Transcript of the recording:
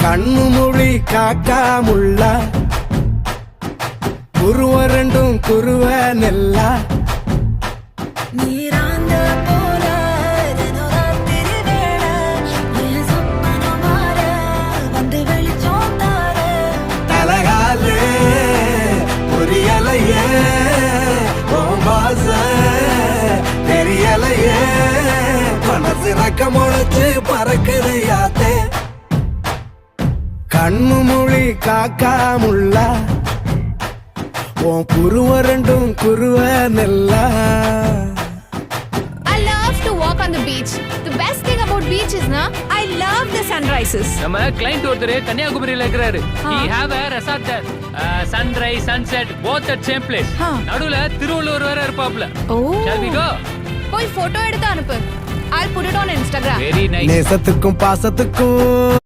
கண்ணு மொழி காக்காமுள்ள குருவ ரெண்டும் குருவ நெல்லா நீராந்த போல தினராத்திரி வேள என் சொப்பனம் மாற வந்து வெளிச்சம் தார தலகாலே புரியலையே ஓம்பாச தெரியலையே மனசு ரக்க முளைச்சு பறக்குது யாத்தே கண்ணு மொழி காக்காமுள்ள உன் குருவ ரெண்டும் குருவ நெல்லா. I love to walk on the beach. The best thing about beach is na I love the sunrises. நம்ம கிளைண்ட் ஒருத்தர் கன்னியாகுமரியில இருக்கிறாரு. He have a resort there. Sunrise, sunset, both at same place. நடுவுல திருவள்ளுவர் வேற இருப்பாப்ல. Oh. Shall we go? போய் photo எடுத்து அனுப்பு. I'll put it on Instagram. Very nice. நேசத்துக்கும் பாசத்துக்கும்